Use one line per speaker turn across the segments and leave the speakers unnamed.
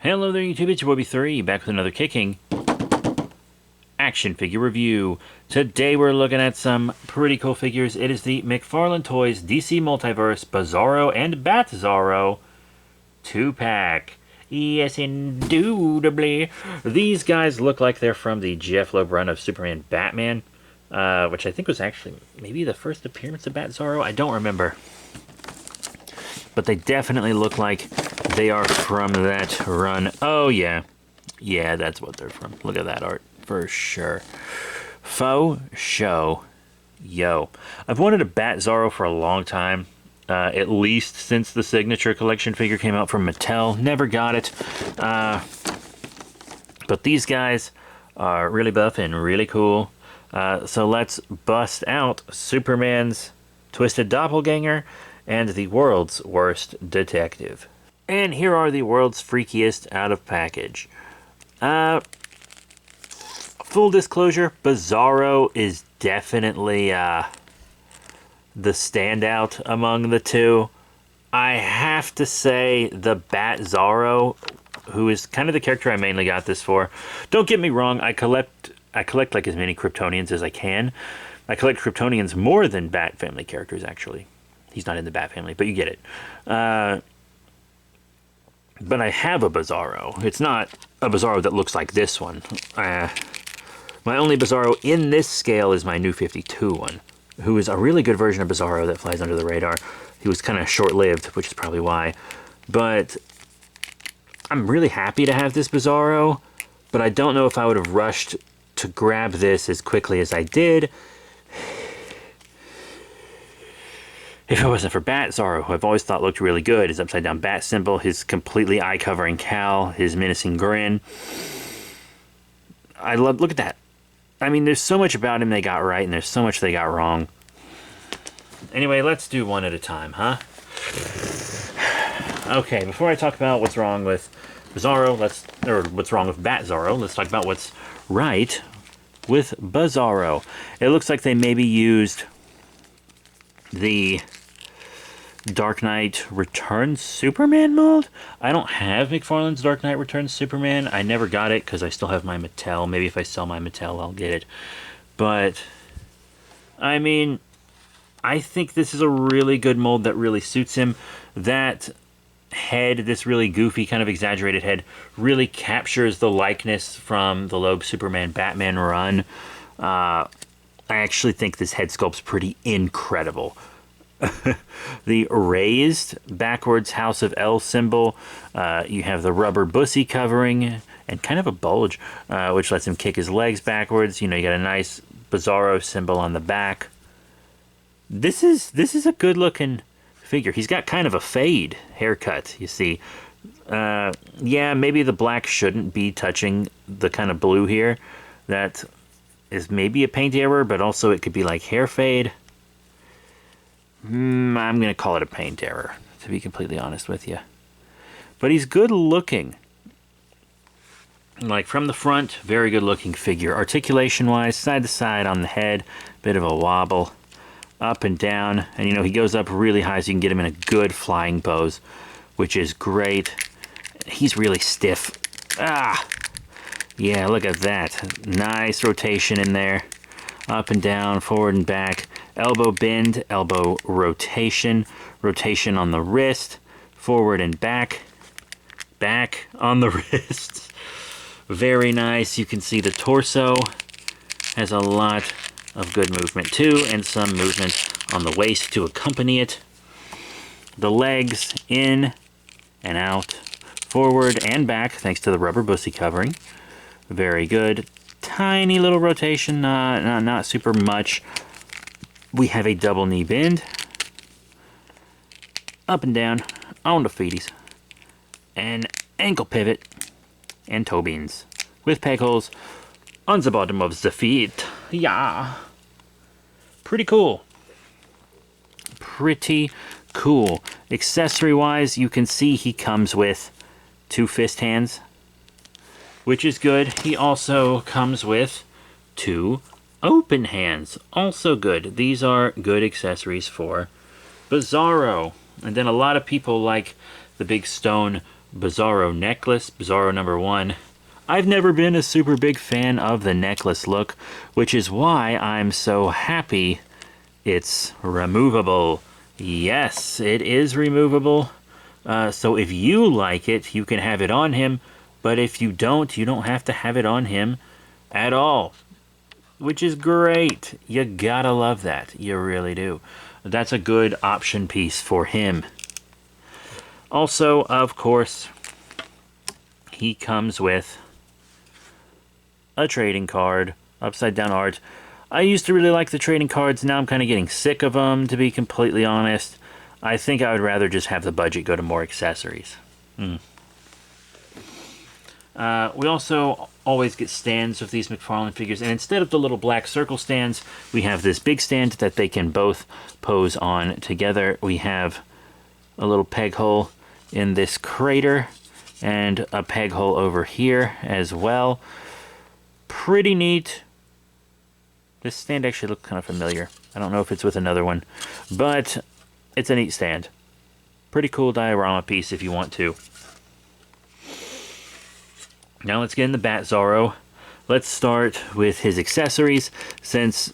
Hello there YouTube, it's your boy B3, back with another kicking action figure review. Today we're looking at some pretty cool figures. It is the McFarlane Toys DC Multiverse Bizarro and Batzarro 2-pack. Yes, indubitably. These guys look like they're from the Jeff Loeb run of Superman Batman, which I think was actually maybe the first appearance of Batzarro. I don't remember. But they definitely look like they are from that run. Oh, yeah. Yeah, that's what they're from. Look at that art. For sure. Faux show. Yo. I've wanted a Batzarro for a long time. At least since the Signature Collection figure came out from Mattel. Never got it. But these guys are really buff and really cool. So let's bust out Superman's Twisted Doppelganger and the world's worst detective. And here are the world's freakiest out of package. Full disclosure, Bizarro is definitely the standout among the two. I have to say the Batzarro, who is kind of the character I mainly got this for. Don't get me wrong, I collect like as many Kryptonians as I can. I collect Kryptonians more than Bat Family characters, actually. He's not in the Bat Family, but you get it. But I have a Bizarro. It's not a Bizarro that looks like this one. My only Bizarro in this scale is my new 52 one, who is a really good version of Bizarro that flies under the radar. He was kind of short-lived, which is probably why. But I'm really happy to have this Bizarro, but I don't know if I would have rushed to grab this as quickly as I did if it wasn't for Batzarro, who I've always thought looked really good. His upside-down bat symbol, his completely eye-covering cowl, his menacing grin. Look at that. I mean, there's so much about him they got right, and there's so much they got wrong. Anyway, let's do one at a time, huh? Okay, before I talk about what's wrong with Bizarro, or what's wrong with Batzarro, let's talk about what's right with Bizarro. It looks like they maybe used the Dark Knight Returns Superman mold. I don't have McFarlane's Dark Knight Returns Superman. I never got it because I still have my Mattel. Maybe if I sell my Mattel, I'll get it. But, I mean, I think this is a really good mold that really suits him. That head, this really goofy, kind of exaggerated head, really captures the likeness from the Loeb Superman Batman run. I actually think this head sculpt's pretty incredible. The raised backwards House of L symbol. You have the rubber bussy covering and kind of a bulge, which lets him kick his legs backwards. You know, you got a nice Bizarro symbol on the back. This is a good looking figure. He's got kind of a fade haircut, you see. Yeah, maybe the black shouldn't be touching the kind of blue here. That is maybe a paint error, but also it could be like hair fade. I'm going to call it a paint error, to be completely honest with you. But he's good looking. Like from the front, very good looking figure. Articulation wise, side to side on the head, bit of a wobble. Up and down, and you know, he goes up really high so you can get him in a good flying pose, which is great. He's really stiff. Yeah, look at that. Nice rotation in there. Up and down, forward and back. Elbow bend, elbow rotation. Rotation on the wrist. Forward and back. Back on the wrist. Very nice. You can see the torso has a lot of good movement too, and some movement on the waist to accompany it. The legs in and out. Forward and back, thanks to the rubber bussy covering. Very good. Tiny little rotation, not super much. We have a double knee bend. Up and down on the feeties. And ankle pivot. And toe beans. With peg holes on the bottom of the feet. Yeah. Pretty cool. Pretty cool. Accessory-wise, you can see he comes with 2 fist hands, which is good. He also comes with 2 open hands, also good. These are good accessories for Bizarro. And then a lot of people like the big stone Bizarro necklace, Bizarro #1. I've never been a super big fan of the necklace look, which is why I'm so happy it's removable. Yes, it is removable. So if you like it, you can have it on him, but if you don't have to have it on him at all, which is great. You gotta love that. You really do. That's a good option piece for him. Also, of course, he comes with a trading card, upside down art. I used to really like the trading cards. Now I'm kind of getting sick of them, to be completely honest. I think I would rather just have the budget go to more accessories. We also always get stands with these McFarlane figures, and instead of the little black circle stands, we have this big stand that they can both pose on together. We have a little peg hole in this crater and a peg hole over here as well. Pretty neat. This stand actually looks kind of familiar. I don't know if it's with another one, but it's a neat stand. Pretty cool diorama piece if you want to. Now let's get in the Batzarro. Let's start with his accessories, since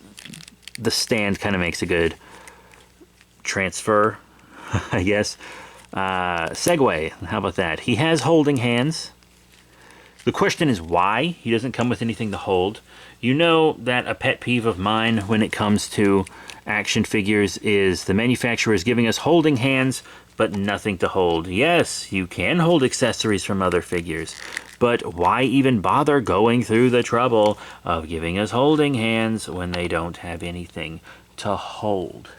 the stand kind of makes a good transfer, I guess. Segue, how about that? He has holding hands. The question is why he doesn't come with anything to hold. You know that a pet peeve of mine when it comes to action figures is the manufacturer is giving us holding hands, but nothing to hold. Yes, you can hold accessories from other figures, but why even bother going through the trouble of giving us holding hands when they don't have anything to hold?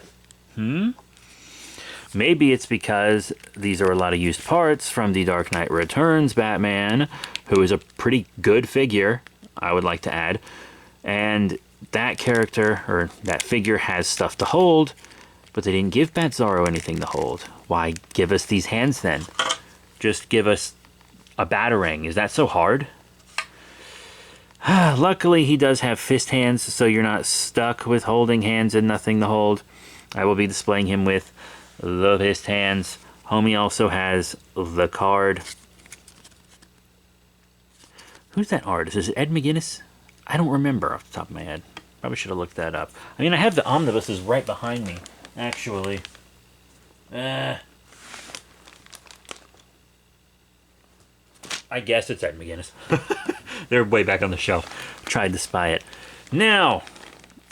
Maybe it's because these are a lot of used parts from the Dark Knight Returns Batman, who is a pretty good figure, I would like to add. And that character, or that figure, has stuff to hold, but they didn't give Batzarro anything to hold. Why give us these hands then? Just give us a Batarang. Is that so hard? Luckily, he does have fist hands, so you're not stuck with holding hands and nothing to hold. I will be displaying him with the fist hands. Homie also has the card. Who's that artist? Is it Ed McGuinness? I don't remember off the top of my head. Probably should have looked that up. I mean, I have the omnibuses right behind me, actually. I guess it's Ed McGuinness. They're way back on the shelf. Tried to spy it. Now,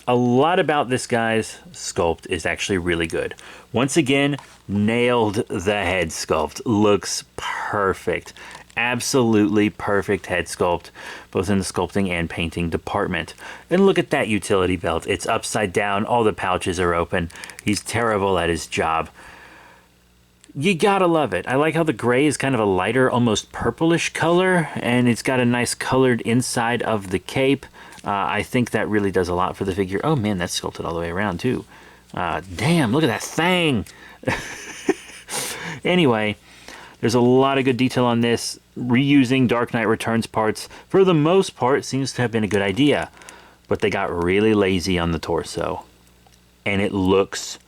a lot about this guy's sculpt is actually really good. Once again, nailed the head sculpt. Looks perfect. Absolutely perfect head sculpt, both in the sculpting and painting department. And look at that utility belt. It's upside down. All the pouches are open. He's terrible at his job. You gotta love it. I like how the gray is kind of a lighter, almost purplish color, and it's got a nice colored inside of the cape. I think that really does a lot for the figure. Oh man, that's sculpted all the way around too. Damn, look at that thing. Anyway, there's a lot of good detail on this. Reusing Dark Knight Returns parts, for the most part, seems to have been a good idea. But they got really lazy on the torso. And it looks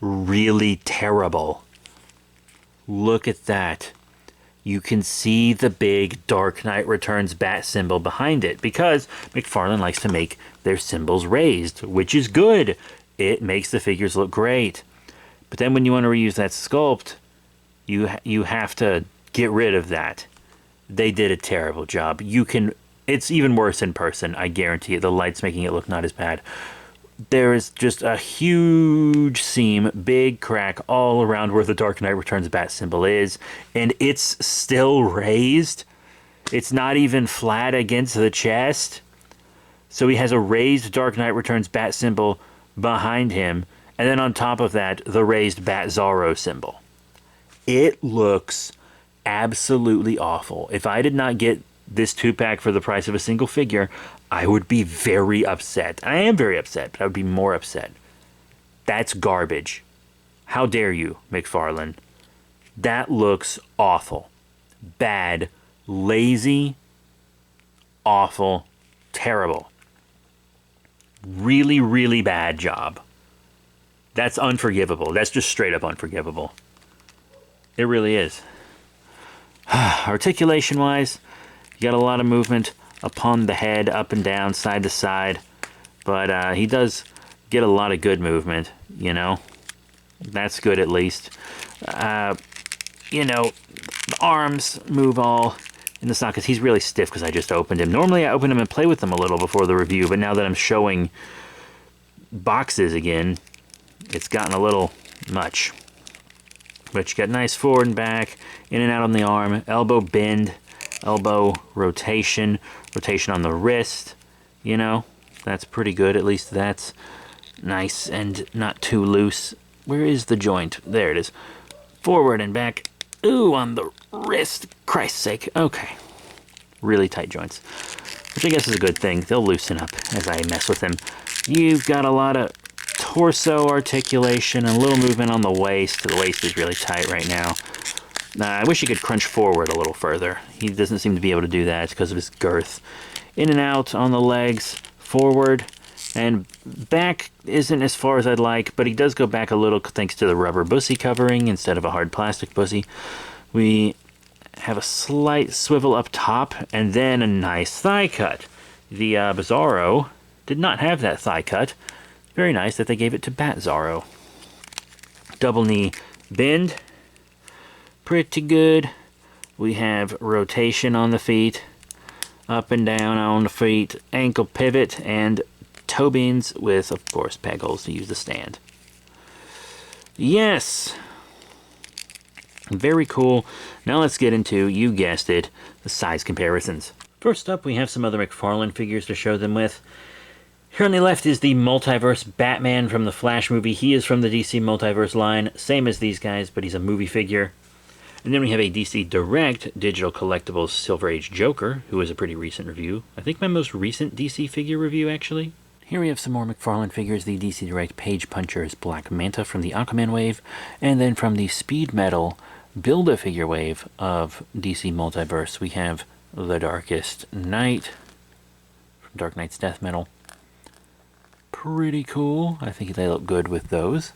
really terrible. Look at that. You can see the big Dark Knight Returns bat symbol behind it, because McFarlane likes to make their symbols raised, which is good. It makes the figures look great. But then when you want to reuse that sculpt, you have to get rid of that. They did a terrible job. It's even worse in person, I guarantee it. The light's making it look not as bad. There is just a huge seam, big crack all around where the Dark Knight Returns bat symbol is, and it's still raised. It's not even flat against the chest. So he has a raised Dark Knight Returns bat symbol behind him, and then on top of that, the raised Batzarro symbol. It looks absolutely awful. If I did not get this 2-pack for the price of a single figure, I would be very upset. I am very upset, but I would be more upset. That's garbage. How dare you, McFarlane? That looks awful. Bad. Lazy. Awful. Terrible. Really, really bad job. That's unforgivable. That's just straight up unforgivable. It really is. Articulation-wise, you got a lot of movement upon the head, up and down, side to side. But he does get a lot of good movement, you know. That's good at least. You know, the arms move all in the sockets. He's really stiff because I just opened him. Normally I open him and play with them a little before the review, but now that I'm showing boxes again, it's gotten a little much. But you got nice forward and back, in and out on the arm, elbow bend, elbow rotation, rotation on the wrist, you know. That's pretty good. At least that's nice and not too loose. Where is the joint? There it is. Forward and back. Ooh, on the wrist. Christ's sake. Okay. Really tight joints. Which I guess is a good thing. They'll loosen up as I mess with them. You've got a lot of torso articulation and a little movement on the waist. The waist is really tight right now. I wish he could crunch forward a little further. He doesn't seem to be able to do that. It's because of his girth. In and out on the legs. Forward. And back isn't as far as I'd like, but he does go back a little thanks to the rubber bussy covering instead of a hard plastic bussy. We have a slight swivel up top, and then a nice thigh cut. The Bizarro did not have that thigh cut. Very nice that they gave it to Batzarro. Double knee bend. Pretty good. We have rotation on the feet. Up and down on the feet. Ankle pivot and toe beans with, of course, peg holes to use the stand. Yes! Very cool. Now let's get into, you guessed it, the size comparisons. First up, we have some other McFarlane figures to show them with. Here on the left is the Multiverse Batman from the Flash movie. He is from the DC Multiverse line, same as these guys, but he's a movie figure. And then we have a DC Direct Digital Collectibles Silver Age Joker, who is a pretty recent review. I think my most recent DC figure review, actually. Here we have some more McFarlane figures, the DC Direct Page Puncher's Black Manta from the Aquaman wave, and then from the Speed Metal Build-A-Figure wave of DC Multiverse, we have the Darkest Knight from Dark Knight's Death Metal. Pretty cool. I think they look good with those.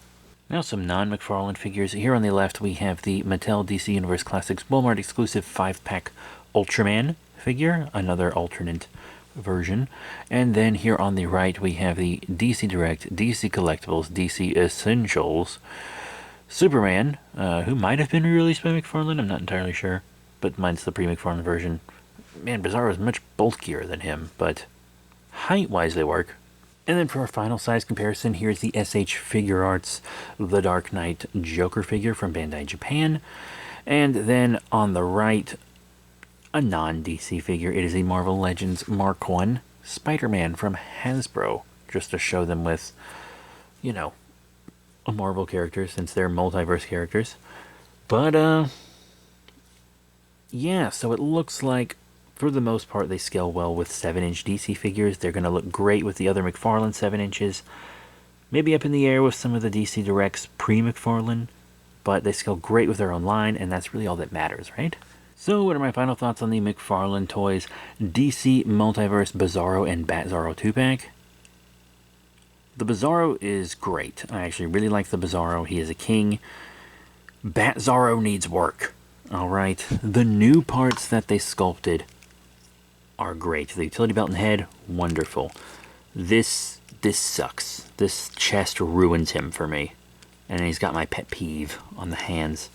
Now some non-McFarlane figures. Here on the left we have the Mattel DC Universe Classics Walmart exclusive 5-pack Ultraman figure, another alternate version. And then here on the right we have the DC Direct, DC Collectibles, DC Essentials Superman, who might have been re-released by McFarlane, I'm not entirely sure, but mine's the pre-McFarlane version. Man, Bizarro is much bulkier than him, but height-wise they work. And then for our final size comparison, here's the SH Figure Arts The Dark Knight Joker figure from Bandai Japan. And then on the right, a non-DC figure. It is a Marvel Legends Mark I Spider-Man from Hasbro, just to show them with, you know, a Marvel character since they're multiverse characters. But, yeah, so it looks like, for the most part, they scale well with 7-inch DC figures. They're going to look great with the other McFarlane 7 inches. Maybe up in the air with some of the DC Directs pre-McFarlane, but they scale great with their own line, and that's really all that matters, right? So what are my final thoughts on the McFarlane Toys DC Multiverse Bizarro and Batzarro 2-pack? The Bizarro is great. I actually really like the Bizarro. He is a king. Batzarro needs work. Alright, the new parts that they sculpted are great. The utility belt and head, wonderful. This sucks. This chest ruins him for me. And he's got my pet peeve on the hands.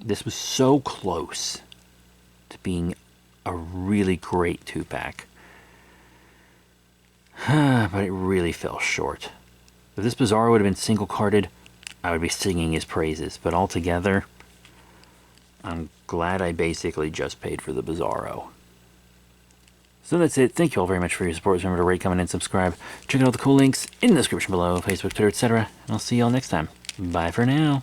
This was so close to being a really great 2-pack. But it really fell short. If this Bizarro would have been single-carded, I would be singing his praises. But altogether, I'm glad I basically just paid for the Bizarro. So that's it. Thank you all very much for your support. Remember to rate, comment, and subscribe. Check out all the cool links in the description below, Facebook, Twitter, etc. And I'll see you all next time. Bye for now.